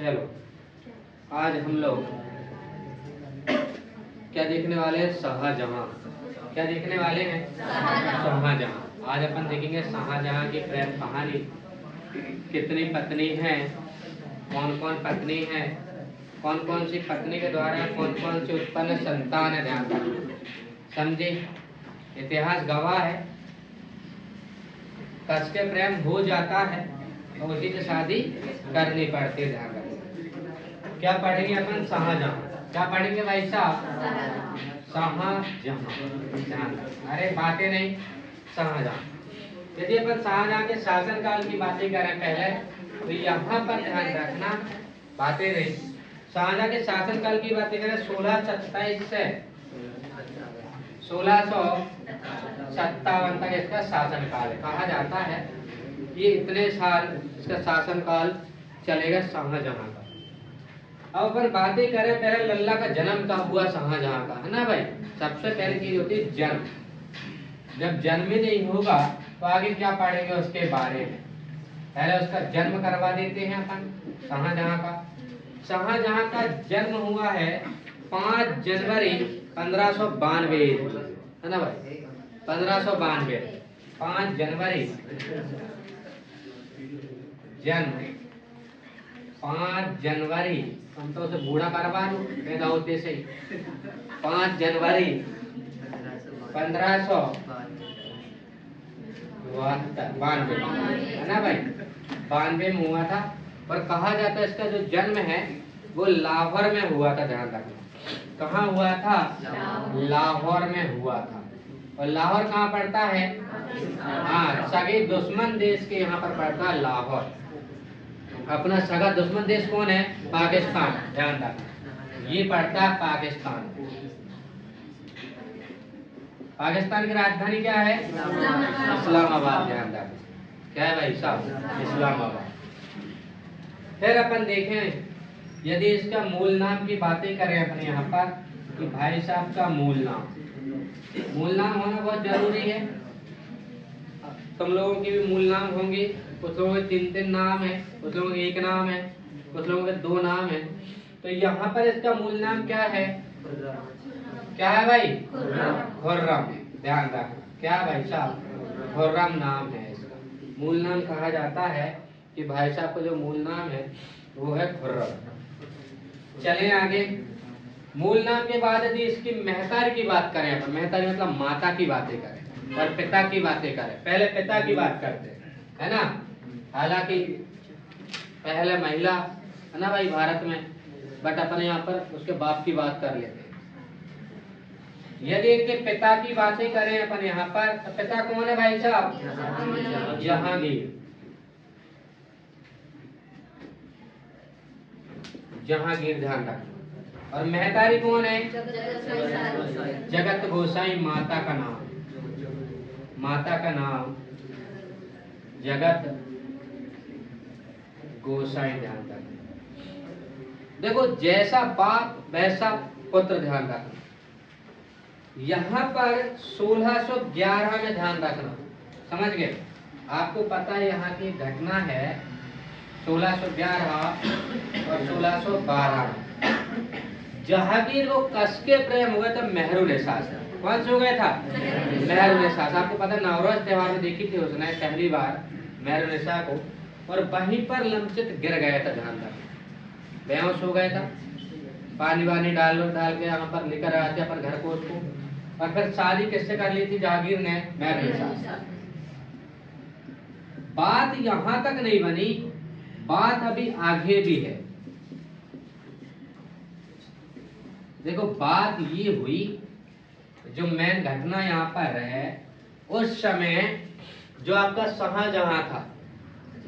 चलो आज हम लोग क्या देखने वाले हैं? शाहजहां। क्या देखने वाले हैं? शाहजहां। आज अपन देखेंगे शाहजहां की प्रेम कहानी। कितनी पत्नी हैं, कौन कौन पत्नी है, कौन कौन सी पत्नी के द्वारा कौन कौन सी उत्पन्न संतान है, ध्यान रखना। समझे? इतिहास गवाह है, कस के प्रेम हो जाता है तो उसी से शादी करनी पड़ती है। ध्यान रखना। क्या पढ़ेंगे अपन? शाहजहां। क्या पढ़ेंगे भाई साहब? शाहजहां। अरे बातें नहीं, शाहजहां। यदि अपन शाहजहां के शासनकाल की बातें करें पहले, तो यहाँ पर ध्यान रखना, बातें नहीं, शाहजहां के शासनकाल की बातें करें 1627 से 1657 तक इसका शासनकाल है। कहा जाता है ये इतने साल इसका शासनकाल चलेगा शाहजहां का। अब अपन बातें करें पहले लल्ला का जन्म कब हुआ शाहजहां का, है ना भाई? सबसे पहली चीज होती है जन्म। जब जन्म ही नहीं होगा तो आगे क्या पढ़ेंगे उसके बारे में। पहले उसका जन्म करवा देते हैं अपन शाहजहां का। शाहजहां का जन्म हुआ है 5 जनवरी 1592, है ना भाई? 1592, 5 जनवरी जन्म, 5 जनवरी, हम तो उसे बूढ़ा करवा लूं पैदा होते से ही। 5 जनवरी 1592, है ना भाई? 92 में हुआ था। और कहा जाता है इसका जो जन्म है वो लाहौर में हुआ था। ध्यान रखना, कहाँ हुआ था? लाहौर में हुआ था। और लाहौर कहाँ पड़ता है? हाँ, सगे दुश्मन देश के यहाँ पर पड़ता है लाहौर। अपना सगा दुश्मन देश कौन है? पाकिस्तान। ध्यान रखना, ये पड़ता है पाकिस्तान। पाकिस्तान की राजधानी क्या है? इस्लामाबाद। ध्यान रखना, क्या है भाई साहब? इस्लामाबाद। फिर अपन देखें, यदि इसका मूल नाम की बातें करें अपन यहाँ पर, कि भाई साहब का मूल नाम होना बहुत जरूरी है। तुम लोगों के भी मूल नाम होंगे, कुछ लोगों के 3-3 नाम है, कुछ लोगों के 1 नाम है, कुछ लोगों के 2 नाम है। तो यहाँ पर इसका मूल नाम क्या है? क्या है भाई? खुर्रम। ध्यान रखना, क्या भाई साहब? खुर्रम नाम है इसका। मूल नाम कहा जाता है कि भाई साहब का जो मूल नाम है वो है खुर्रम। चलें आगे। मूल नाम के बाद यदि इसकी महतारी की बात करें अपन, महतारी मतलब माता की बातें करें और पिता की बातें करें, पहले पिता की बात करते हैं, है ना? हालांकि पहले महिला, है ना भाई, भारत में, बट अपन यहाँ पर उसके बाप की बात कर लेते हैं। यदि इनके पिता की बातें करें अपन यहाँ पर, तो पिता कौन है भाई साहब? जहांगीर। जहांगीर, ध्यान रखना। और महतारी कौन है? जगत गोसाई। माता का नाम, माता का नाम जगत गोसाई। ध्यान रखना। देखो, जैसा बाप वैसा पुत्र। ध्यान रखना, यहाँ पर 1611 में, ध्यान रखना, समझ गए? आपको पता है यहाँ की घटना है 1611 और 1612 में। जहांगीर को कस के प्रेम हो गया था मेहरुन्निसा से। कौन से हो गया था? मेहरुन्निसा से। आपको पता है नवरोज त्योहार में देखी थी उसने पहली बार मेहरुन्निसा को, और वहीं पर लमचित गिर गया था। ध्यान रखना, बेहोश हो गया था। पानी वानी डाल के यहाँ पर लेकर आते अपन घर को उसको, और फिर शादी किससे कर ली थी जहांगीर ने? मेहरुन्निसा से। बात यहाँ तक नहीं बनी, बात अभी आगे भी है। देखो, बात ये हुई, जो मेन घटना यहाँ पर है, उस समय जो आपका शाहजहां था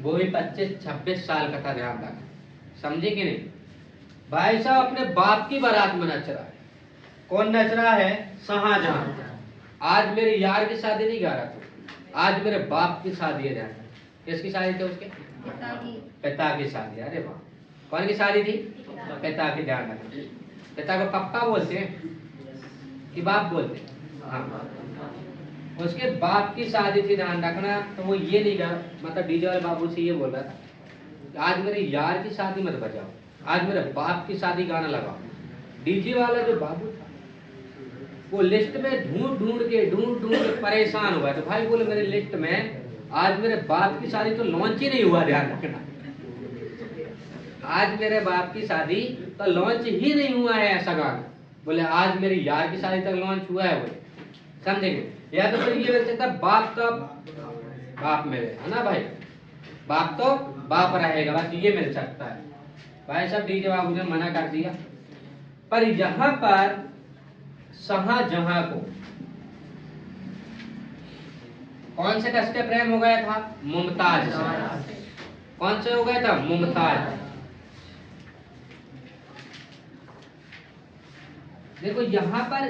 वो भी 25-26 साल का था। ध्यान रखना, समझे कि नहीं? भाई साहब अपने बाप की बारात में नच रहा है। कौन नच रहा है? शाहजहां। आज मेरे यार की शादी नहीं गा रहा था, आज मेरे बाप की शादी है। ध्यान, किसकी शादी थी? उसके पिता की शादी। अरे वाह, कौन की शादी थी? पिता की। ध्यान रखना, पिता को पप्पा बोलते हैं कि बाप बोलते हैं? हाँ, उसके बाप की शादी थी। ध्यान रखना, तो वो ये नहीं गा, मतलब डीजे वाले बाबू से ये बोल रहा था आज मेरे यार की शादी मत बजाओ, आज मेरे बाप की शादी गाना लगाओ। डीजे वाला जो बाबू था वो लिस्ट में ढूंढ ढूंढ के परेशान हुआ। तो भाई बोले मेरे लिस्ट में आज मेरे बाप की शादी तो लॉन्च ही नहीं हुआ, ध्यान रखना। आज मेरे बाप की शादी तो लॉन्च ही नहीं हुआ है ऐसा गाना। बोले आज मेरी यार की शादी तक लॉन्च हुआ है, बोले समझेंगे। या तो फिर ये मिल सकता है बाप का बाप मेरे, है ना भाई, बाप तो बाप रहेगा, बस ये मिल सकता है। भाई साहब डीजे बाबू ने मना कर दिया। पर यहाँ पर शाहजहां को कौन से कस के प्रेम हो गया था? मुमताज से। कौन से हो गया था? मुमताज। देखो यहाँ पर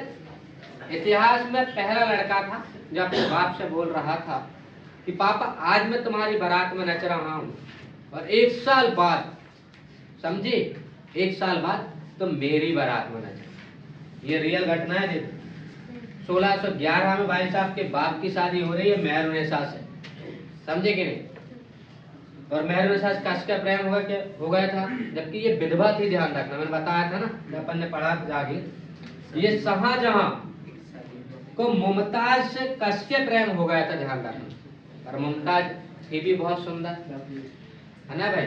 इतिहास में पहला लड़का था जो अपने बाप से बोल रहा था कि पापा आज मैं तुम्हारी बारात में नच रहा हूँ और 1 साल बाद, समझे, 1 साल बाद तुम मेरी बारात में नच। ये रियल घटना है। देखो 1611 में भाई साहब के बाप की शादी हो रही है मेहरुन्निसा से, समझे कि नहीं। और मेहरुन्निसा से कस का प्रेम हो गया था, जबकि ये विधवा थी, ध्यान रखना, मैंने बताया था ना जब अपन ने पढ़ा था जाके। ये शाहजहां को मुमताज से कस के प्रेम हो गया था, ध्यान रखना। और मुमताज थी भी बहुत सुंदर, है ना भाई।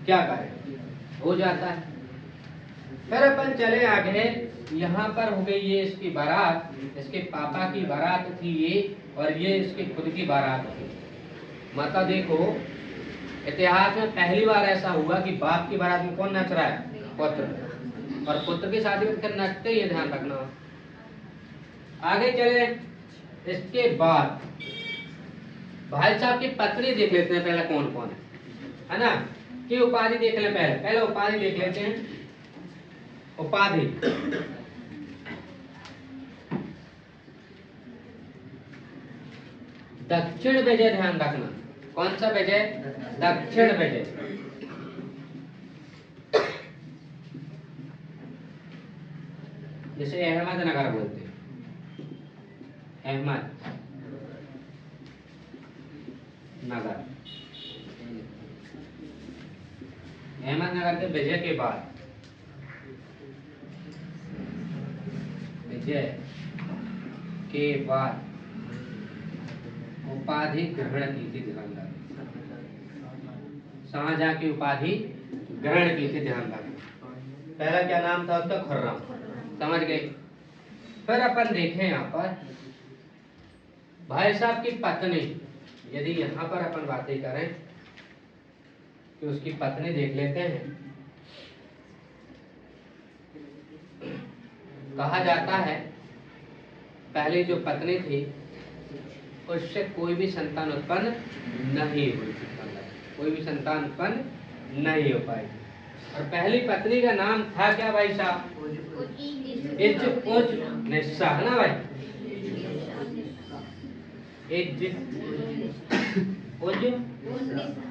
क्या करें, हो जाता है। फिर अपन चले आगे। यहाँ पर हो गई ये इसकी बारात, इसके पापा की बारात थी ये, और ये इसकी खुद की बारात थी। माता देखो इतिहास में पहली बार ऐसा हुआ कि बाप की बारात में कौन नच रहा है? पुत्र। और पुत्र की शादी में नचते ही, ध्यान रखना। आगे चले। इसके बाद भाई साहब की पत्नी देख लेते हैं पहले कौन कौन है ना, कि उपाधि देख लें। पहले उपाधि देख लेते हैं। उपाधि दक्षिण विजय, ध्यान रखना। कौन सा विजय? दक्षिण विजय। जैसे अहमदनगर बोलते हैं, अहमद नगर। अहमदनगर के विजय के बाद, विजय के बाद उपाधि ग्रहण की थी, ध्यान रखना। शाहजहां की उपाधि ग्रहण की थी, ध्यान रखना। पहला क्या नाम था उसका? खुर्रम, समझ गए। फिर अपन देखें यहाँ पर भाई साहब की पत्नी, यदि यहाँ पर अपन बातें करें कि उसकी पत्नी देख लेते हैं। कहा जाता है पहले जो पत्नी थी उससे कोई भी संतान उत्पन्न नहीं हुई, कोई भी संतान उत्पन्न नहीं हो पाई। और पहली पत्नी का नाम था क्या भाई साहब? निस्सा, है ना भाई।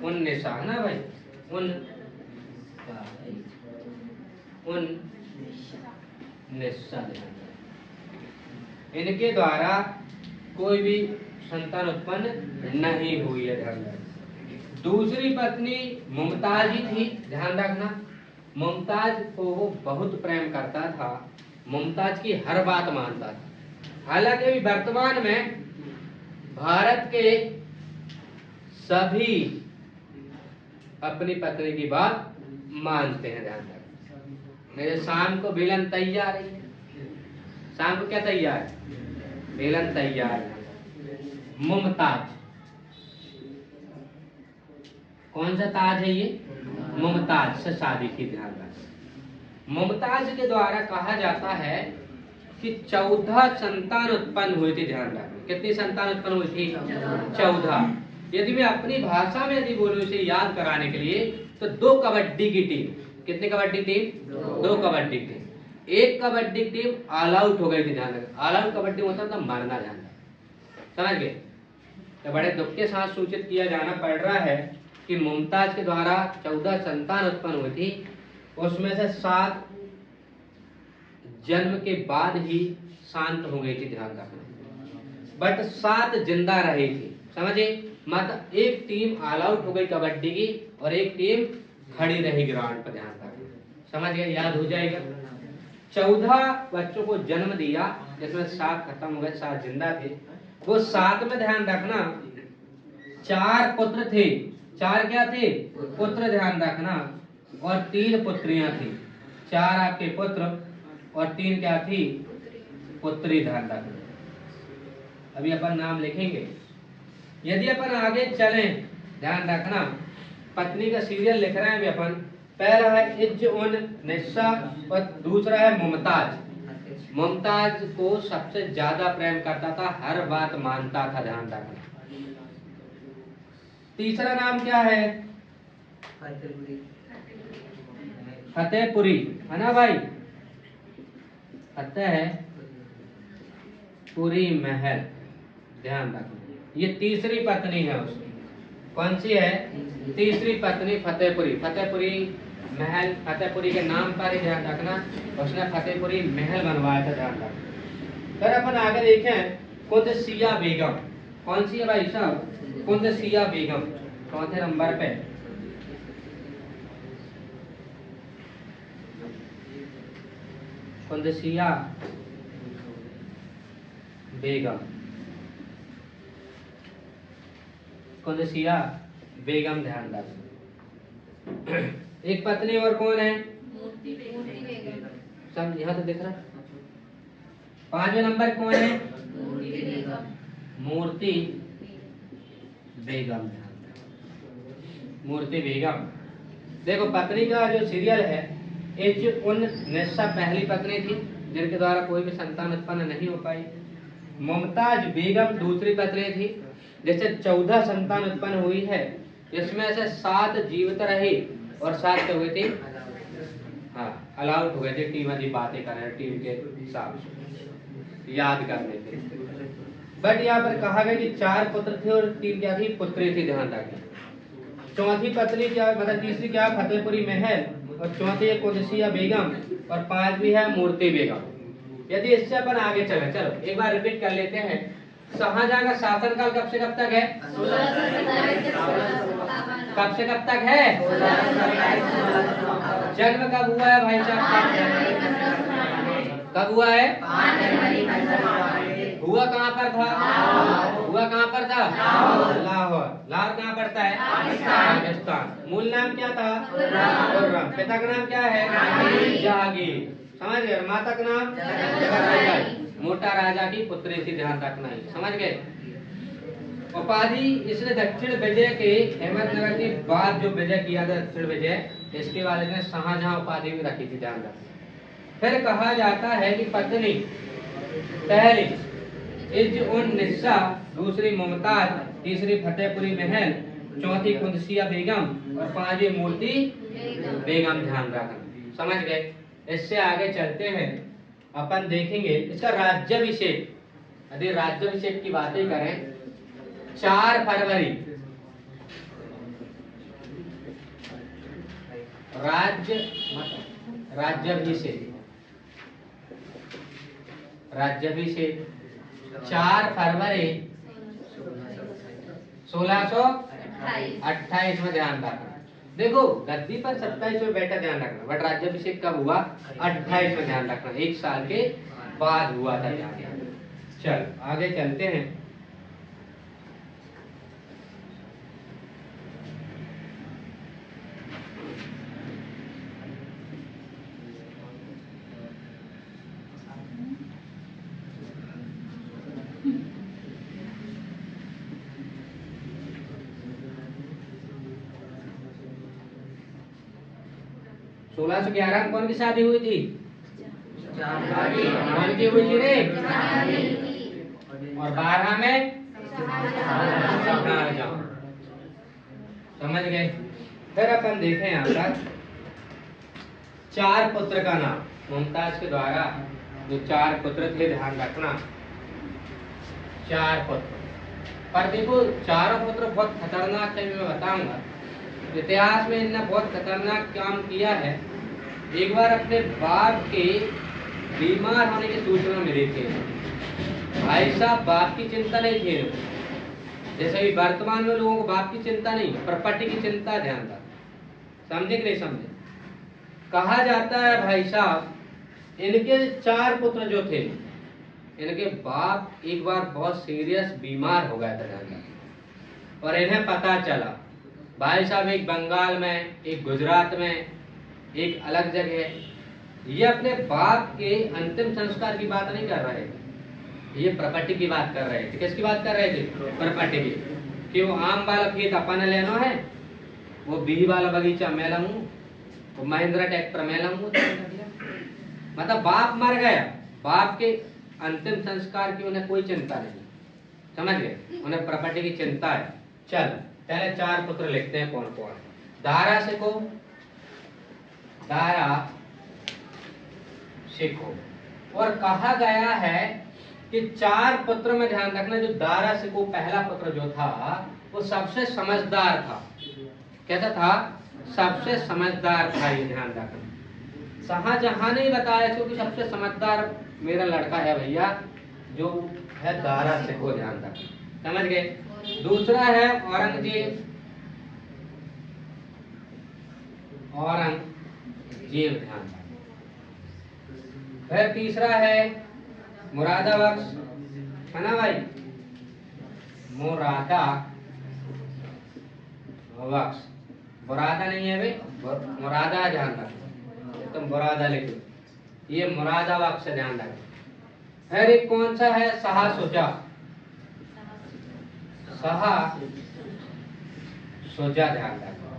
उन्निसा, है ना भाई। उन्निसा। इनके द्वारा कोई भी संतान उत्पन्न नहीं हुई है, ध्यान रखना। दूसरी पत्नी मुमताज ही थी, ध्यान रखना। मुमताज को वो बहुत प्रेम करता था, मुमताज की हर बात मानता था। हालांकि अभी वर्तमान में भारत के सभी अपनी पत्नी की बात मानते हैं, ध्यान रखना। मेरे शाम को बेलन तैयार है, शाम को क्या तैयार है? बेलन तैयार है। मुमताज, कौन सा ताज है ये? मुमताज से शादी की, ध्यान रखना। मुमताज के द्वारा कहा जाता है कि 14 संतान उत्पन्न हुई थी, ध्यान रखना। कितनी संतान उत्पन्न हुई थी? 14। यदि मैं अपनी भाषा में यदि बोलूं इसे याद कराने के लिए तो 2 कबड्डी की टीम, कितनी कबड्डी टीम? 2 कबड्डी टीम। एक कबड्डी टीम ऑल आउट हो गई थी, ध्यान रखना। ऑल आउट कबड्डी होता था मरना, ध्यान रखना, समझ गए। तो बड़े दुख के साथ सूचित किया जाना पड़ रहा है कि मुमताज के द्वारा 14 संतान उत्पन्न हुई थी, उसमें से 7 जन्म के बाद ही शांत हो गई थी, ध्यान रखना। बट 7 जिंदा रही थी, समझे। मतलब एक टीम ऑल आउट हो गई कबड्डी की और एक टीम खड़ी रही ग्राउंड पर, ध्यान रखना, समझ गए, याद हो जाएगा। 14 बच्चों को जन्म दिया, जिसमें 7 खत्म हो गए, 7 जिंदा थे। वो 7 में ध्यान रखना 4 पुत्र थे, 4 क्या थे? पुत्र, ध्यान रखना, और 3 पुत्रियां थी। 4 आपके पुत्र और 3 क्या थी? पुत्री, ध्यान रखना। अभी अपन नाम लिखेंगे। यदि अपन आगे चलें, ध्यान रखना, पत्नी का सीरियल लिख रहे हैं अभी अपन। पहला है इज्ज उन निस्सा और दूसरा है मुमताज। मुमताज को सबसे ज्यादा प्रेम करता था, हर बात मानता था, ध्यान रखना। तीसरा नाम क्या है? फतेहपुरी, है ना भाई? फतेहपुरी महल, ध्यान रखना। ये तीसरी पत्नी है उसकी। कौन सी है? तीसरी पत्नी फतेहपुरी। फतेहपुरी महल, फतेहपुरी के नाम पर ही ध्यान रखना, उसने फतेहपुरी महल बनवाया था, ध्यान रखना। फिर अपन आगे देखें कुदसिया बेगम। कौन सी है भाई साहब? कुदसिया बेगम, चौथे नंबर पे। कुदसिया बेगम, कुदसिया बेगम, ध्यान रखना। एक पत्नी और कौन है? सब यहाँ तो दिख रहा है। 5वें नंबर कौन है? मूर्ति बेगम, मूर्ति बेगम। देखो पत्नी का जो सीरियल है, इज्ज उन निस्सा पहली पत्नी थी, जिनके द्वारा कोई भी संतान उत्पन्न नहीं हो पाई। मुमताज बेगम दूसरी पत्नी थी, जिससे 14 संतान उत्पन्न हुई है, जिसमें से 7 जीवित रही और 7 क्या हुए थे? हाँ, अलाउट हुए थे। टीम वाली बातें कर रहे, टीम के साथ याद करने थे। बट यहाँ पर कहा गया कि 4 पुत्र थे और 3 क्या थी? पुत्री थी, ध्यान रखना। चौथी पत्नी क्या, मतलब तीसरी क्या? फतेहपुरी महल, और चौथी है कुदसिया बेगम, और 5वीं है मूर्ति बेगम। यदि इससे अपन आगे चले, चलो एक बार रिपीट कर लेते हैं। शाहजहां का शासनकाल कब से कब तक है? कब से कब तक है? जन्म कब हुआ है भाई साहब? कब हुआ है? हुआ कहाँ पर था? हुआ कहाँ पर था? लाहौर। लाहौर कहाँ पड़ता है? पाकिस्तान। मूल नाम क्या था? खुर्रम। पिता का नाम क्या है? जहांगीर। समझ गए? माता का नाम? मोटा राजा की पुत्री थी, ध्यान रखना है, समझ गए? उपाधि इसने दक्षिण विजय के अहमदनगर के बाद जो विजय किया था, दक्षिण विजय, इसके बाद इसने शाहजहां उपाधि भी रखी थी, ध्यान रखना। फिर कहा जाता है कि पत्नी पहली इज्ज उन निस्सा, दूसरी मुमताज, तीसरी फतेहपुरी महल, चौथी कुदसिया बेगम और 5वीं मूर्ति बेगम, ध्यान रखना, समझ गए? इससे आगे चलते हैं, अपन देखेंगे इसका राज्याभिषेक। यदि राज्याभिषेक की बातें करें, 4 फरवरी राज्याभिषेक 4 फरवरी 1628 में, ध्यान रखना। देखो गद्दी पर 27 में बैठा, ध्यान रखना, बट राज्याभिषेक कब हुआ? 28 में, ध्यान रखना, 1 साल के बाद हुआ था, ध्यान रखना। चल आगे चलते हैं। सोलह सौ 11 में कौन की शादी हुई थी? कौन की हुई थी रे? और 12 में समझ गए? फिर अपन देखें यहाँ पर 4 पुत्र का नाम। मुमताज के द्वारा जो 4 पुत्र थे, ध्यान रखना, 4 पुत्र। पर देखो चारों पुत्र बहुत खतरनाक थे, मैं बताऊंगा। इतिहास में इन्होंने बहुत खतरनाक काम किया है। एक बार अपने बाप के बीमार होने की सूचना मिली थी। भाई साहब बाप की चिंता नहीं थी, जैसे भी वर्तमान में लोगों को बाप की चिंता नहीं, प्रॉपर्टी की चिंता, ध्यान रख। समझे कि नहीं समझे? कहा जाता है भाई साहब, इनके 4 पुत्र जो थे, इनके बाप एक बार बहुत सीरियस बीमार हो गया था और इन्हें पता चला। भाई साहब एक बंगाल में, एक गुजरात में, एक अलग जगह। ये अपने बाप के अंतिम संस्कार की बात नहीं कर रहे थे, ये प्रॉपर्टी की बात कर रहे थे। किसकी बात कर रहे थे? प्रॉपर्टी की। कि वो आम वाला खेत अपन लेना है, वो बीही वाला बगीचा मैं लूं, वो महिंद्रा ट्रैक्टर मैं लूं। मतलब बाप मर गया, बाप के अंतिम संस्कार की उन्हें कोई चिंता नहीं, समझ गए? उन्हें प्रॉपर्टी की चिंता है। चल पहले 4 पुत्र लिखते हैं कौन कौन। दारा सिको, दारा सिको। और कहा गया है कि 4 पुत्र में ध्यान रखना, जो दारा सिको पहला पुत्र जो था वो सबसे समझदार था। कैसा था? सबसे समझदार था, ये ध्यान रखना। शाहजहां ने बताया क्योंकि सबसे समझदार मेरा लड़का है भैया, जो है दारा सिको, ध्यान रखना, समझ गए? दूसरा है औरंगजेब, औरंगजेब, ध्यान रखना। फिर तीसरा है मुरादा बख्श, है ना भाई? मुरादा बख्श, मुरादा नहीं है भाई, मुरादा, ध्यान रखना, तुम मुरादा लिख लो, ये मुरादा बख्श, ध्यान रखना। फिर एक कौन सा है? शाह शुजा, शाह शुजा, ध्यान रखना।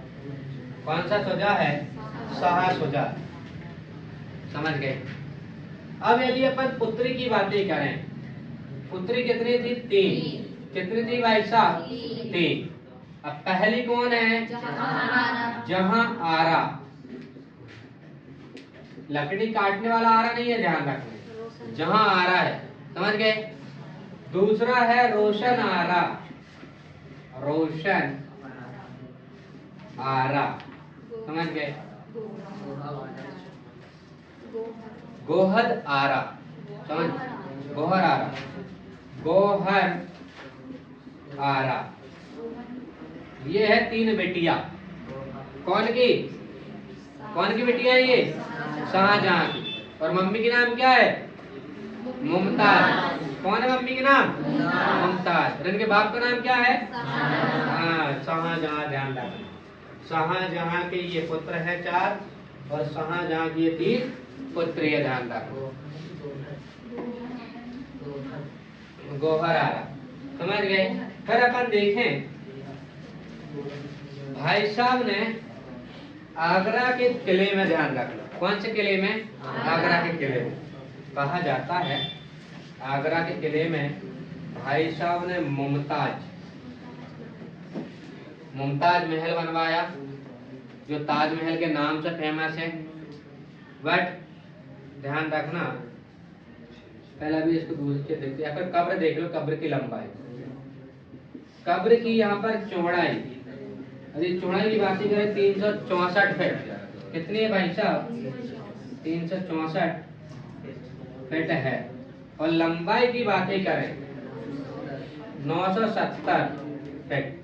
कौन सा शुजा है? शाह शुजा, समझ गए? अब यदि अपन पुत्री की बातें करें, पुत्री कितनी थी? 3। कितनी थी भाई साहब? 3। अब पहली कौन है? जहां आरा, लकड़ी काटने वाला आरा नहीं है, ध्यान रखना, जहां आरा है, समझ गए? दूसरा है रोशन आरा, रोशन आरा, समझ गए? गोहद आरा, समझ? गोहर आरा, गोहर आरा। ये है 3 बेटियां। कौन की? कौन की बेटियां है ये? शाहजहां की। और मम्मी के नाम क्या है? मुमताज। कौन है मम्मी के नाम? मुमताज। और इनके बाप का नाम क्या है? हाँ, शाहजहां, ध्यान रखना। शाहजहां के ये पुत्र है 4 और शाहजहां की ये 3 पुत्री है, ध्यान रखना। गोहर आरा, समझ गए? फिर अपन देखें, भाई साहब ने आगरा के किले में, ध्यान रखना, कौन से किले में? आगरा के किले में। कहा जाता है आगरा के किले में भाई साहब ने मुमताज महल बनवाया, जो ताजमहल के नाम से फेमस है। बट ध्यान रखना, पहले भी इसको दूर से देखते, या फिर कब्र देख लो, कब्र की लंबाई, कब्र की यहाँ पर चौड़ाई, यदि चौड़ाई की बात करें 364 फीट। कितनी है भाई साहब? 364 फीट है। और लंबाई की बातें करें 970 फीट।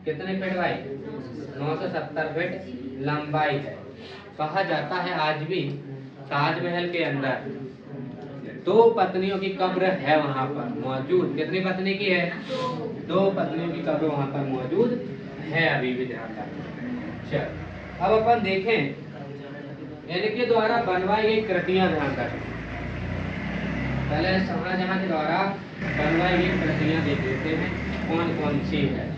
कितने फीट भाई? 970 फीट लंबाई है। कहा जाता है आज भी ताजमहल के अंदर 2 पत्नियों की कब्र है वहां पर मौजूद। कितनी पत्नी की है? 2 पत्नियों की कब्र वहां पर मौजूद है अभी भी, ध्यान रखना। चल अब अपन देखें इनके द्वारा बनवाई गई कृतियां, ध्यान रखें। पहले शाहजहां के द्वारा बनवाई गई कृतियां देख लेते हैं कौन कौन सी है।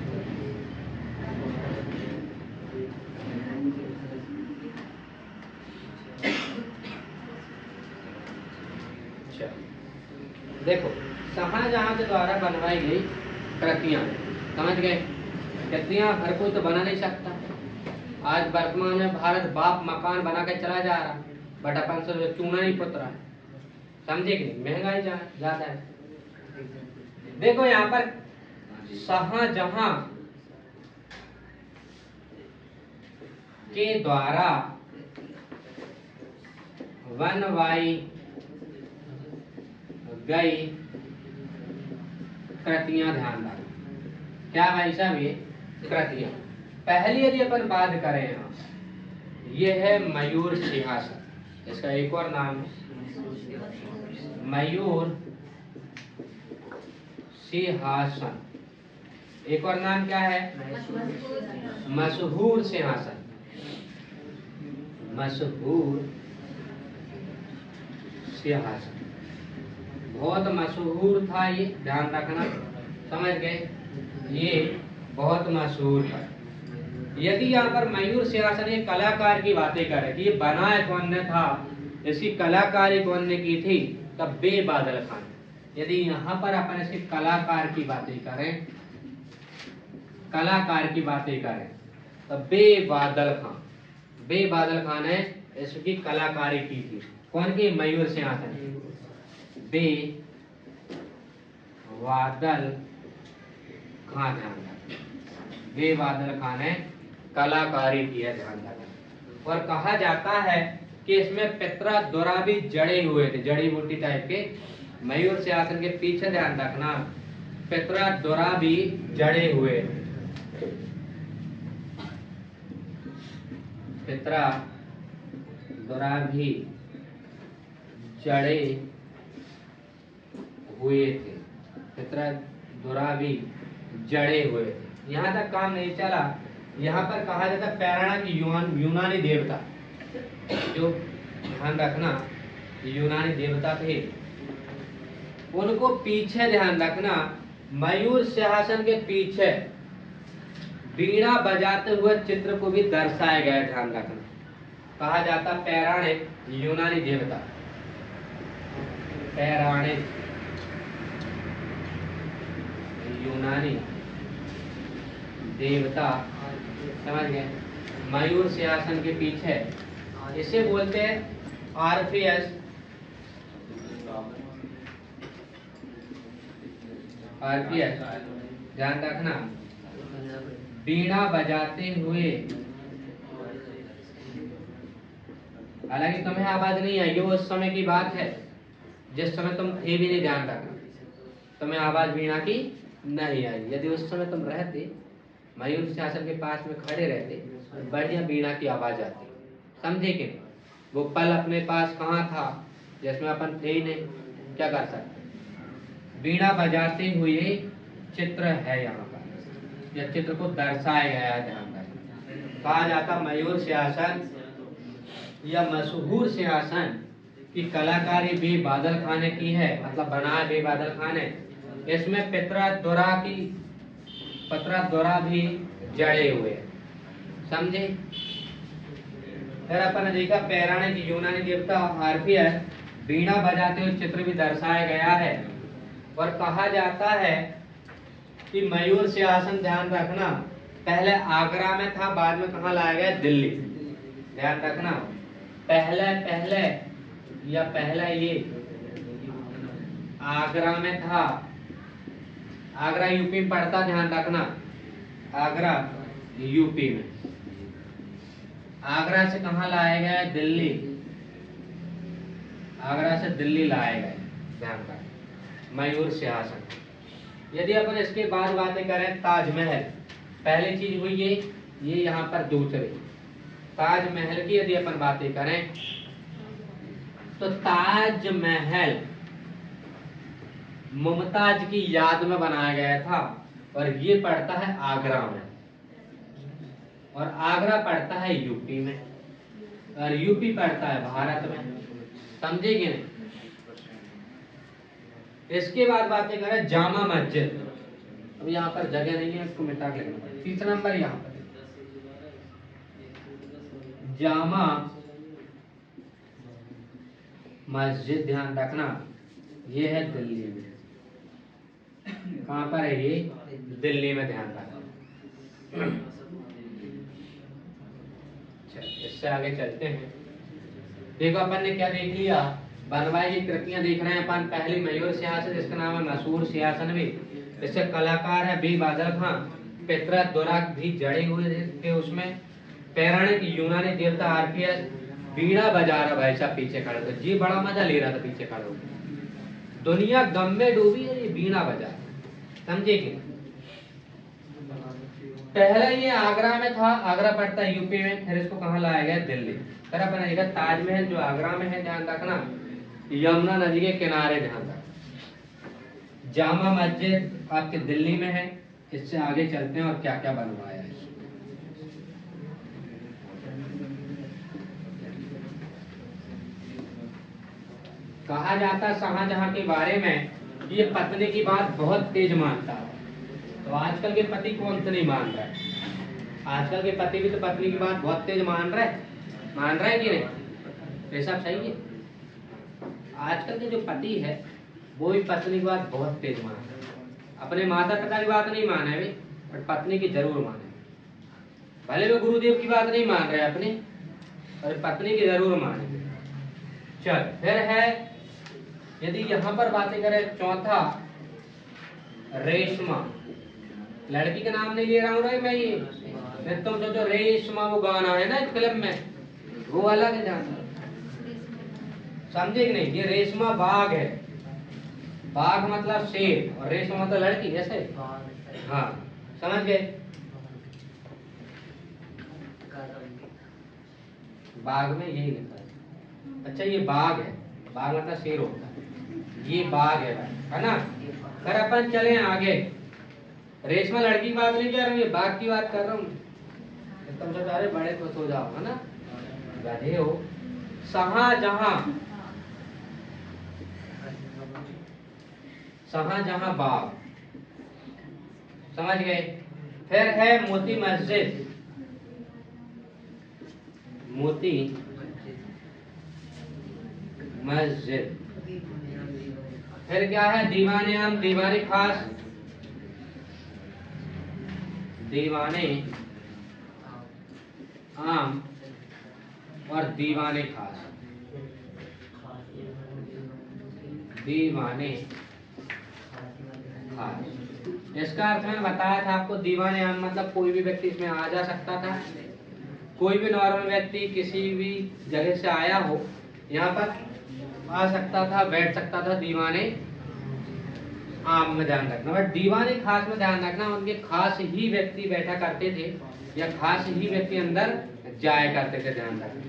देखो, शाहजहां के द्वारा बनवाई गई कृतियां, समझ गए? कृतियां हर कोई तो बना नहीं सकता। आज वर्तमान में भारत बाप मकान बना के चला जा रहा, बट अपन से चूना नहीं पुत रहा है, समझे कि नहीं? महंगाई ज्यादा है। देखो यहाँ पर शाहजहां के द्वारा बनवाई गई कृतियां, ध्यान रखना। क्या भाई साहब? ये कृतियां पहली यदि अपन बात करें यहाँ, ये है मयूर सिंहासन, इसका एक और नाम है मयूर सिंहासन। एक और नाम क्या है? मशहूर सिंहासन। मशहूर सिंहासन बहुत मशहूर था, ये ध्यान रखना, समझ गए? ये बहुत मशहूर था। यदि यहाँ पर मयूर सिंहासन ये कलाकार की बातें करें कि ये बनाया कौन ने था, इसकी कलाकारी कौन ने की थी, तब बेबादल खान। यदि यहाँ पर अपन इसके कलाकार की बातें करें, कलाकार की बातें करें, तो बेबादल खान, बेबादल खान है इसकी कलाकारी की थी। कौन की? मयूर सिंहासन। बेबादल खान, ध्यान रखना, बेबादल खान है कलाकारी की है, ध्यान रखना। और कहा जाता है कि इसमें पितरा दोरा भी जड़े हुए थे, जड़ी बूटी टाइप के। मयूर सिंहासन के पीछे ध्यान रखना, पितरा दोरा भी जड़े हुए थे, पितरा दोरा भी जड़े हुए थे, पितरा दोरा भी जड़े हुए थे। यहाँ तक काम नहीं चला। यहाँ पर कहा जाता पैराणा की यूनानी देवता, जो ध्यान रखना यूनानी देवता थे, उनको पीछे ध्यान रखना, मयूर सिंहासन के पीछे बीड़ा बजाते हुए चित्र को भी दर्शाया गया, ध्यान रखना। कहा जाता पौराणिक यूनानी देवता, पौराणिक यूनानी देवता, समझ गए? मयूर सिंहासन के पीछे, इसे बोलते हैं आरफीएस, आरपीएस, ध्यान रखना, बीड़ा बजाते हुए। हालांकि तुम्हें आवाज नहीं आई, वो उस समय की बात है जिस समय तुम थे भी नहीं, ध्यान रखना, तुम्हें आवाज बीड़ा की नहीं आई। यदि उस समय तुम रहते, मयूर सिंहासन के पास में खड़े रहते, तो बढ़िया बीड़ा की आवाज आती, समझे कि? वो पल अपने पास कहाँ था जिसमें अपन थे ही नहीं, क्या कर सकते? बीड़ा बजाते हुए चित्र है यहाँ पर, यह चित्र को दर्शाया गया है, ध्यान रखना। कहा जाता मयूर सिंहासन या मशहूर सिंहासन की कलाकारी बेबादल खान ने की है, मतलब बनाया बेबादल खान है। इसमें पितरा दोरा भी जड़े हुए हैं, समझे? फिर अपन ने देखा पौराणिक यूनानी देवता आरफीएस, बीड़ा बजाते हुए चित्र भी दर्शाया गया है। और कहा जाता है कि मयूर सिंहासन, ध्यान रखना, पहले आगरा में था, बाद में कहाँ लाया गया? दिल्ली। ध्यान रखना, पहले ये आगरा में था, आगरा यूपी में पड़ता, ध्यान रखना, आगरा यूपी में। आगरा से कहाँ लाया गया? दिल्ली। आगरा से दिल्ली लाए गए, ध्यान रखना, मयूर सिंहासन। यदि अपन इसके बाद बातें करें ताजमहल, पहली चीज हुई ये यहाँ पर दूसरी ताजमहल की यदि अपन बातें करें, तो ताजमहल मुमताज की याद में बनाया गया था, और ये पड़ता है आगरा में, और आगरा पड़ता है यूपी में, और यूपी पड़ता है भारत में, समझे कि नहीं? इसके बाद बातें करें जामा मस्जिद। अब यहाँ पर जगह नहीं है, इसको मिटा के लिखना पड़ेगा। तीसरा नंबर यहाँ पर जामा मस्जिद, ध्यान रखना, ये है दिल्ली में। कहाँ पर है ये? दिल्ली में, ध्यान रखना। इससे आगे चलते हैं। देखो अपन ने क्या देख लिया, बनवाई की कृतियां देख रहे हैं अपन। पहली मयूर सिंहासन, जिसका नाम है मशहूर सिंहासन भी, इससे कलाकार है बेबादल खान, पितरा दोरा भी जड़े हुए थे उसमें। पौराणिक यूनानी देवता आरपीएस बीड़ा बजा रहा भाई साहब पीछे खड़े थे, जी बड़ा मजा ले रहा था पीछे खड़े होकर, दुनिया गम में डूबी है, ये बीड़ा बजा, समझे कि? पहले ये आगरा में था, आगरा पड़ता है यूपी में, फिर इसको कहाँ लाया गया? दिल्ली। फिर अपन देखा ताजमहल जो आगरा में है, ध्यान रखना, यमुना नदी के किनारे, ध्यान रखना। जामा मस्जिद आपके दिल्ली में है। इससे आगे चलते हैं और क्या क्या बनवाया है। कहा जाता है शाहजहां के बारे में कि ये पत्नी की बात बहुत तेज मानता है। तो आजकल के पति कौन से नहीं मान रहा है? आजकल के पति भी तो पत्नी की बात बहुत तेज मान रहे हैं कि नहीं? तो ये सब सही है। आजकल के जो पति है वो भी पत्नी की बात बहुत तेज मान रहे हैं। अपने माता पिता की बात नहीं माने भी, बट पत्नी की जरूर माने। भले वो गुरुदेव की बात नहीं मान रहे अपने, और पत्नी की जरूर माने। चल फिर है, यदि यहाँ पर बातें करें, चौथा रेशमा। लड़की का नाम नहीं ले रहा हूँ मैं, ये तुम सोचो रेशमा वो गाना है ना एक फिल्म में, वो अलग है, जान समझे कि नहीं? ये रेशमा बाघ है। बाघ मतलब शेर और रेशमा मतलब लड़की, ऐसे। हाँ समझ गए? बाघ में यही लिखा है। अच्छा ये बाघ है, बाघ मतलब शेर होता है, ये बाघ है भाई, है ना? फिर अपन चले आगे। रेशमा लड़की की बात नहीं कर रहा हूँ, ये बाघ की बात कर रहा हूँ। तुम सोच रहे बड़े खुश हो जाओ, है ना? गधे हो। शाहजहां, शाहजहां बाग, समझ गए? फिर है मोती मस्जिद, मोती मस्जिद। फिर क्या है? दीवाने आम, दीवाने खास, दीवाने आम और दीवाने खास, दीवाने खास। इसका अर्थ मैंने बताया था आपको, दीवाने आम मतलब कोई भी व्यक्ति इसमें आ जा सकता था। कोई भी नॉर्मल व्यक्ति किसी भी जगह से आया हो, यहाँ पर आ सकता था, बैठ सकता था। दीवाने आम में ध्यान रखना, बट दीवाने खास में ध्यान रखना, उनके खास ही व्यक्ति बैठा करते थे या खास ही व्यक्ति अंदर जाया करते थे, ध्यान रखना।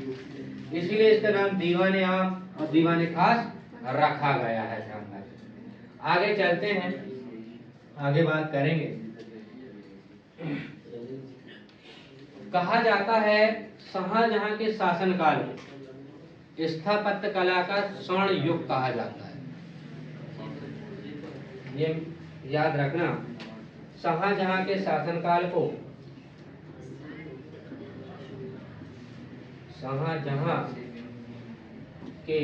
इसीलिए इसका नाम दीवाने आम और दीवाने खास रखा गया है, ध्यान रखना। आगे चलते हैं, आगे बात करेंगे। कहा जाता है शाहजहां के शासनकाल में स्थापत्य कला का स्वर्ण युग कहा जाता है। ये याद रखना, शाहजहां के शासनकाल को शाहजहां के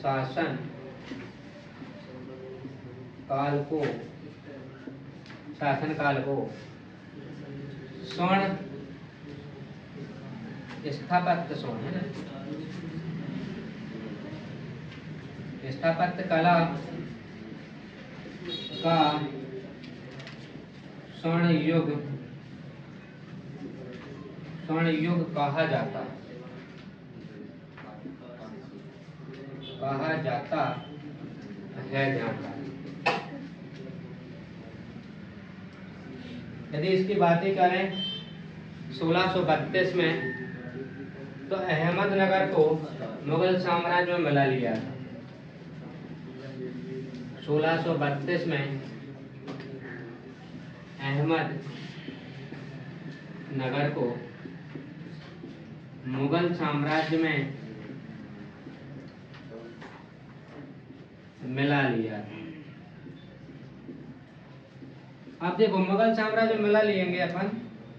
शासन काल को स्वर्ण स्थापत्य, स्वर्ण है ना, स्थापत्य कला का स्वर्ण युग कहा जाता है, ध्यान रखना। यदि इसकी बातें करें 1632 में, तो अहमदनगर को मुगल साम्राज्य में मिला लिया था। 1632 में अहमदनगर को मुगल साम्राज्य में मिला लिया था। अब देखो, मुगल साम्राज्य में मिला लेंगे अपन,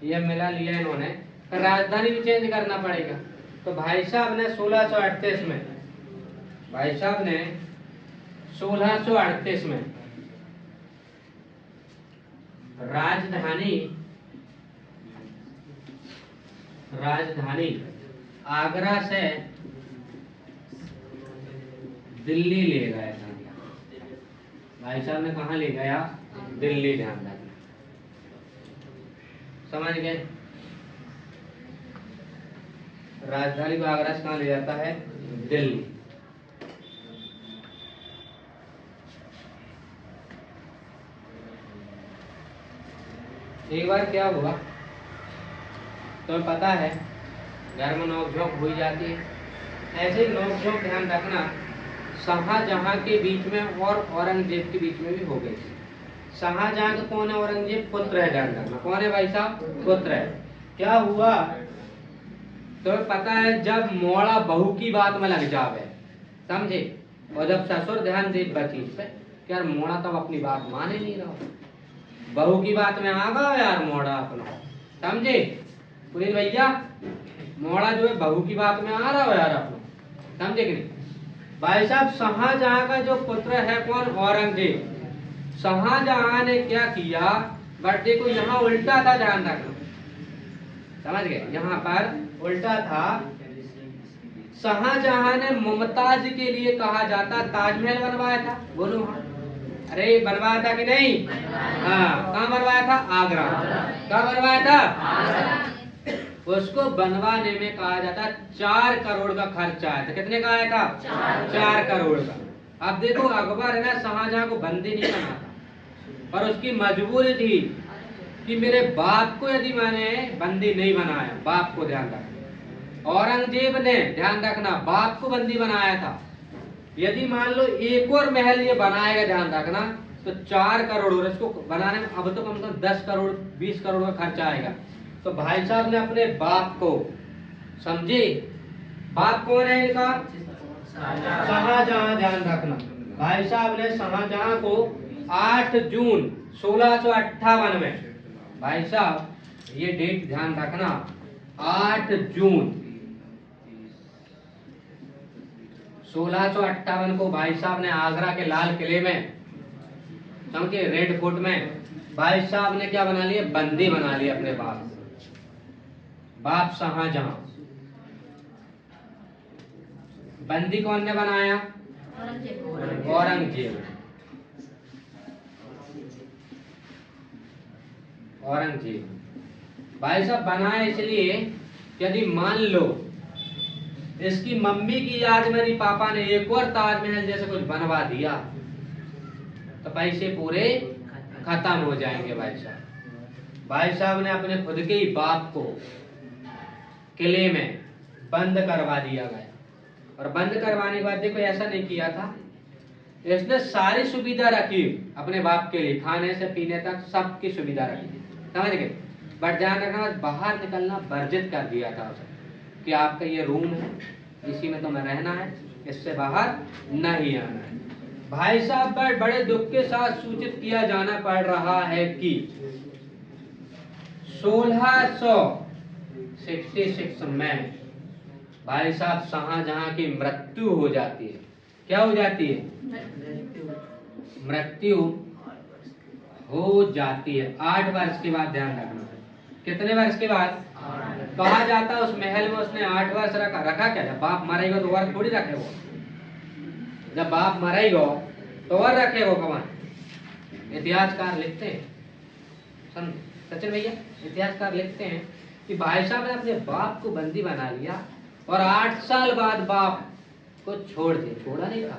यह मिला लिया इन्होंने, तो राजधानी भी चेंज करना पड़ेगा। तो भाई साहब ने 1638 में, भाई साहब ने 1638 में राजधानी आगरा से दिल्ली ले गए थे। भाई साहब ने कहा ले गया? दिल्ली, ध्यान रखना, समझ गए? राजधानी को आगरा से कहाँ ले जाता है? दिल्ली। एक बार क्या हुआ, तुम्हें पता है घर में नोक-झोंक हुई जाती है, ऐसे ही नोक-झोंक ध्यान रखना शाहजहां के बीच में और औरंगजेब के बीच में भी हो गई। शाहजहां का कौन है? औरंगजेब पुत्र है, ध्यान रखना। कौन है भाई साहब? पुत्र है। क्या हुआ तो पता है, जब मोड़ा बहू की बात में लग जावे, समझे, और जब ससुर ध्यान दे बचीज पे, यार मोड़ा तब अपनी बात माने नहीं रहा, बहू की बात में आ गया यार मोड़ा अपना, समझे पुनीत भैया, मोड़ा जो है बहू की बात में आ रहा हो यार अपना, समझे कि नहीं भाई साहब। शाहजहां का जो पुत्र है कौन? औरंगजेब। शाहजहां ने क्या किया, बट देखो यहाँ उल्टा था, ध्यान रखना, समझ गए, यहाँ पर उल्टा था। शाहजहां ने मुमताज के लिए कहा जाता ताजमहल बनवाया था, बोलो हाँ, अरे बनवाया था कि नहीं? हाँ, कहाँ बनवाया था? आगरा। कहाँ बनवाया था? उसको बनवाने में कहा जाता 4 करोड़ का खर्चा आया था। कितने का आया था? 4 करोड़ का। अब देखो अकबर है ना, शाहजहां को बंदी नहीं बना था, पर उसकी मजबूरी थी कि मेरे बाप को यदि मैंने बंदी नहीं बनाया, बाप को ध्यान रखना, औरंगजेब ने ध्यान रखना बाप को बंदी बनाया था, यदि मान लो एक और महल ये बनाएगा, ध्यान रखना, तो 4 करोड़, और इसको बनाने में अब तो कम से कम 10 करोड़ 20 करोड़ का खर्चा आएगा। तो भाई साहब ने अपने बाप को, समझे, बाप कौन है इनका? शाहजहां, ध्यान रखना, भाई साहब ने शाहजहां को 8 जून 1658 में, भाई साहब ये डेट ध्यान रखना, 8 जून 1658 को भाई साहब ने आगरा के लाल किले में, समझे, रेड फोर्ट में, भाई साहब ने क्या बना लिया? बंदी बना लिया अपने बाप, बाप शाहजहां। बंदी कौन ने बनाया? औरंगजेब। औरंगजेब भाई साहब बनाया इसलिए, यदि मान लो इसकी मम्मी की याद में मेरी पापा ने एक और ताजमहल जैसे कुछ बनवा दिया, तो पैसे पूरे खत्म हो जाएंगे भाई साहब। भाई साहब ने अपने खुद के ही बाप को किले में बंद करवा दिया गया, और बंद करवाने के बाद देखो ऐसा नहीं किया था, इसने सारी सुविधा रखी अपने बाप के लिए, खाने से पीने तक सबकी सुविधा रखी, समझ गए, बट ध्यान रखना बाहर निकलना वर्जित कर दिया था उसे, कि आपका ये रूम है, इसी में तुम्हें रहना है, इससे बाहर नहीं आना है। भाई साहब बड़े दुख के साथ सूचित किया जाना पड़ रहा है कि 1666 में भाई साहब शाहजहां की मृत्यु हो जाती है। क्या हो जाती है? मृत्यु हो जाती है 8 वर्ष के बाद, ध्यान रखना। कितने वर्ष के बाद? कहा जाता है उस महल में उसने 8 वर्ष रखा क्या? जब बाप मरेगा तो और थोड़ी रखे वो, जब बाप मरेगा तो और रखे वो कमान। इतिहासकार लिखते हैं, सचिन भैया, इतिहासकार लिखते हैं कि भाई साहब ने अपने बाप को बंदी बना लिया और 8 साल बाद बाप को छोड़ दिया, छोड़ा नहीं था,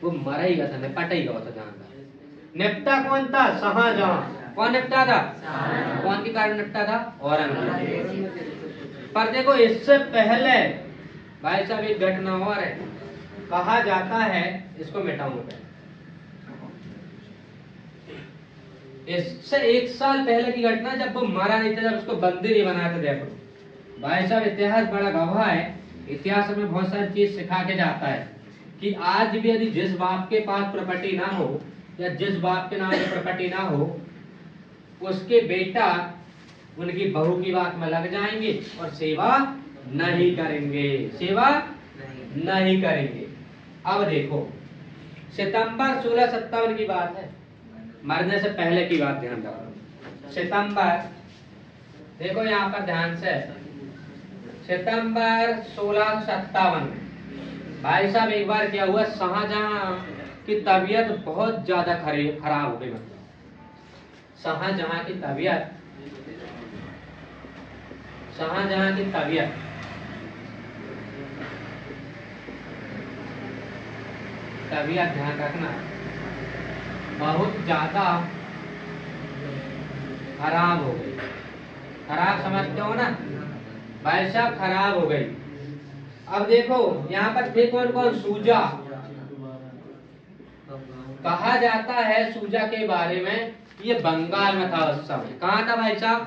वो मरा ही गया था, निपटा ही गया था। जानता निपटा कौन था? शाहजहां। कौन निपटा था? कौन के कारण निपटा था? औरंगजेब। पर देखो इससे पहले भाई साहब एक घटना और है, कहा जाता है, इसको मिटाऊंगा, इससे 1 साल पहले की घटना, जब वो मरा नहीं था, जब उसको बंदी नहीं बनाया था। देखो भाई साहब इतिहास बड़ा गवाह है, इतिहास हमें बहुत सारी चीज सिखा के जाता है कि आज भी यदि जिस बाप के पास प्रॉपर्टी ना हो, या जिस बाप के नाम पे प्रॉपर्टी ना हो, उसके बेटा उनकी बहू की बात में लग जाएंगे और सेवा नहीं करेंगे, सेवा नहीं करेंगे। अब देखो सितंबर 1657 की बात है, मरने से पहले की बात, ध्यान रखो। सितंबर, देखो यहाँ पर ध्यान से, सितंबर 1657 में भाई साहब एक बार क्या हुआ, शाहजहां की तबीयत बहुत ज्यादा खराब हो गई। मतलब शाहजहां की तबीयत ध्यान रखना बहुत ज्यादा खराब हो गई। खराब समझते हो ना भाई साहब, खराब हो गई। अब देखो यहाँ पर थे कौन कौन, सूजा। कहा जाता है सूजा के बारे में ये बंगाल में था उस समय। कहाँ था भाई साहब?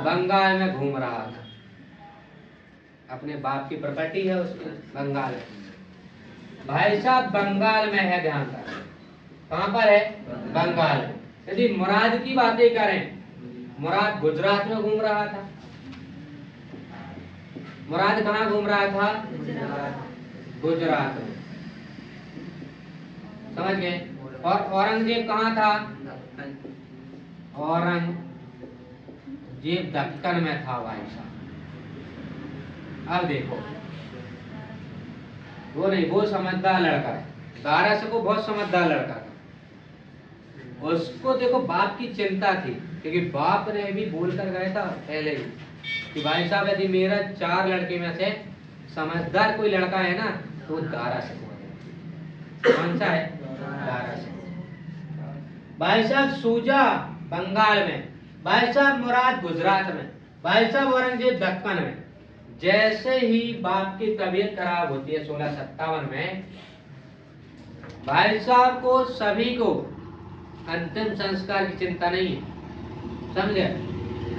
बंगाल में घूम रहा था। अपने बाप की प्रॉपर्टी है उसकी, बंगाल में। भाई साहब बंगाल में है, ध्यान रखना। कहाँ पर है? बंगाल में। यदि मुराद की बातें करें, मुराद गुजरात में घूम रहा था। मुराद कहाँ घूम रहा था? गुजरात में। समझ गए? और औरंगजेब कहाँ था? औरंगजेब दक्कन में था भाई साहब। अब देखो, वो नहीं, वो समझदार लड़का है। दारा से को बहुत समझदार लड़का था। उसको देखो बाप की चिंता थी, क्योंकि बाप ने भी बोल कर गया था पहले ही कि भाई साहब यदि मेरा 4 लड़के में से समझदार कोई लड़का है ना तो वो दारा से है। कौन सा है? दारा से। भाई साहब सूजा बंगाल में, भाई साहब मुराद गुजरात में, भाई साहब औरंगजेब दक्कन में। जैसे ही बाप की तबीयत खराब होती है 1657 में, भाई साहब को सभी को अंतिम संस्कार की चिंता नहीं है, समझे?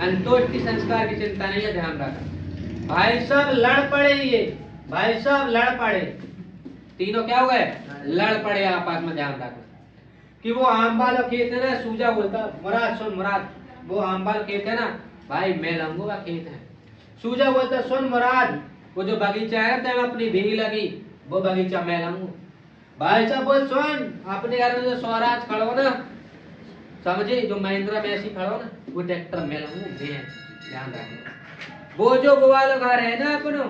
अंतोष्टि संस्कार की चिंता नहीं है, ध्यान रखना। भाई साहब लड़ पड़े, ये भाई साहब लड़ पड़े, तीनों क्या हो गए? लड़ पड़े आपस में, ध्यान रखना। कि वो आम वाला खेत है ना, सूजा बोलता मुराद सुन मुराद, वो आम वाला खेत है ना भाई, मैं लंगूंगा खेत है। सूजा बोलता सुन मुराद, वो जो बगीचा है ना अपनी भीगी लगी, वो बगीचा मैं लूंगा। भाई साहब बोल सुन, अपने घर में जो स्वराज खड़ो ना, समझे, जो महिंद्रा में ऐसी खड़ो ना, वो ट्रैक्टर मैं लूंगा। ध्यान रखना। वो जो वो वाला घर है ना अपनो,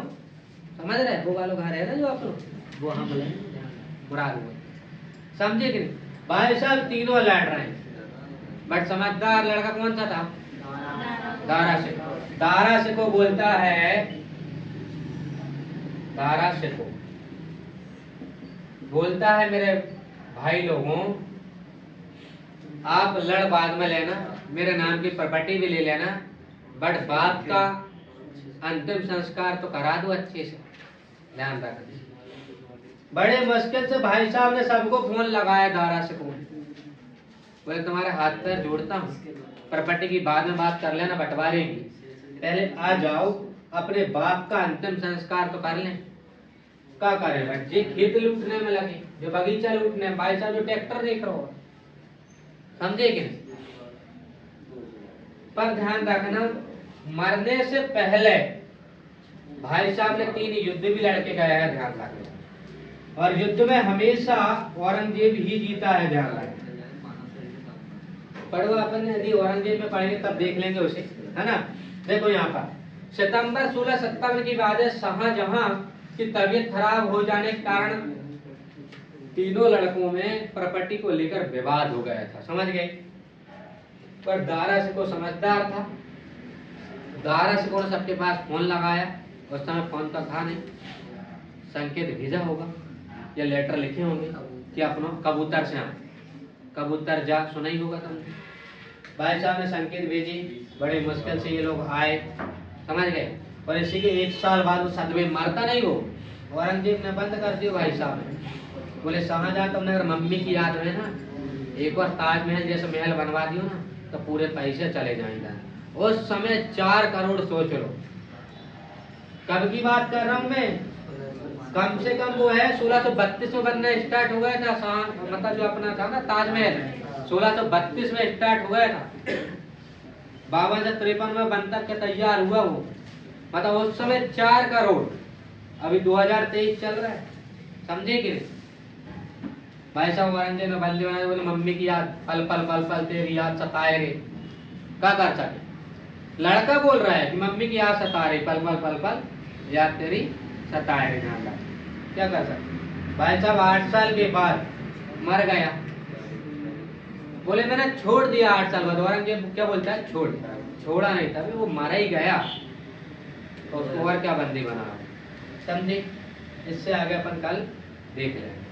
समझ रहे? वो वाला घर है ना जो अपनो, वो हम लेंगे मुराद बोल, समझे कि नहीं? भाई साहब तीनों लड़ रहे हैं, बट समझदार लड़का कौन सा था? दारा से। दारा से को बोलता है, दारा से को बोलता है मेरे भाई लोगों, आप लड़ बाद में लेना, मेरे नाम की प्रॉपर्टी भी ले लेना, बट बाप का अंतिम संस्कार तो करा दो अच्छे से, ध्यान रखना। बड़े मुश्किल से भाई साहब ने सबको फोन लगाया, दारा से फोन, बोले तुम्हारे हाथ पैर जोड़ता हूँ, प्रॉपर्टी की बाद में बात कर लेना, बंटवारे की, पहले आ जाओ, अपने बाप का अंतिम संस्कार तो कर लें। क्या करें बच्चे? खेत लूटने में लगे, जो बगीचा लूटने, भाई साहब जो ट्रैक्टर देख रहे हो, समझे कि नहीं? पर ध्यान रखना, मरने से पहले भाई साहब ने 3 युद्ध भी लड़के गया है, ध्यान रखना। और युद्ध में हमेशा औरंगजेब ही जीता है, ध्यान रखना। पढ़ो अपन, यदि औरंगजेब में पढ़ेंगे तब देख लेंगे उसे, है ना? देखो यहाँ पर सितंबर 1657 की बात है। शाहजहां की तबीयत खराब हो जाने के कारण तीनों लड़कों में प्रॉपर्टी को लेकर विवाद हो गया था, समझ गए? पर दारा से को समझदार था, दारा से को सबके पास फोन लगाया, उस समय फोन तो था नहीं, संकेत भेजा होगा या लेटर लिखे होंगे कि अपनो कबूतर से आए, कबूतर जा, सुना ही होगा तुमने। भाई साहब ने संकेत भेजी, बड़े मुश्किल से ये लोग आए, समझ गए? और इसी के 1 साल बाद वो सदमे मरता नहीं, वो औरंगजेब ने बंद कर दिया। भाई साहब ने बोले शाहजहां तुमने अगर मम्मी की याद में ना एक बार ताजमहल जैसे महल बनवा दियो ना तो पूरे पैसे चले जाएंगे। उस समय 4 करोड़, सोच लो कब की बात कर रहा हूं मैं, कम से कम वो है 1632 में बनना स्टार्ट हो गया था, मतलब जो अपना था ना ताजमहल 1632 में स्टार्ट हो गया था, 5253 में बनता के तैयार हुआ वो, मतलब उस समय 4 करोड़। अभी 2023 चल रहा है, समझे कि नहीं? भाई साहब औरंगजेब ने बल्ले बनाए, बोले मम्मी की याद पल पल पल पल तेरी याद सताए रे, क्या कर सके? लड़का बोल रहा है कि मम्मी की याद सता रही, पल पल पल पल याद तेरी सताए रे, क्या कर सकते? भाई साहब 8 साल के बाद मर गया, बोले मैंने छोड़ दिया 8 साल बाद। औरंगजेब क्या बोलता है? छोड़ा नहीं था, वो मारा ही गया, तो उसको और क्या बंदी बना, समझे? इससे आगे अपन कल देख लेंगे।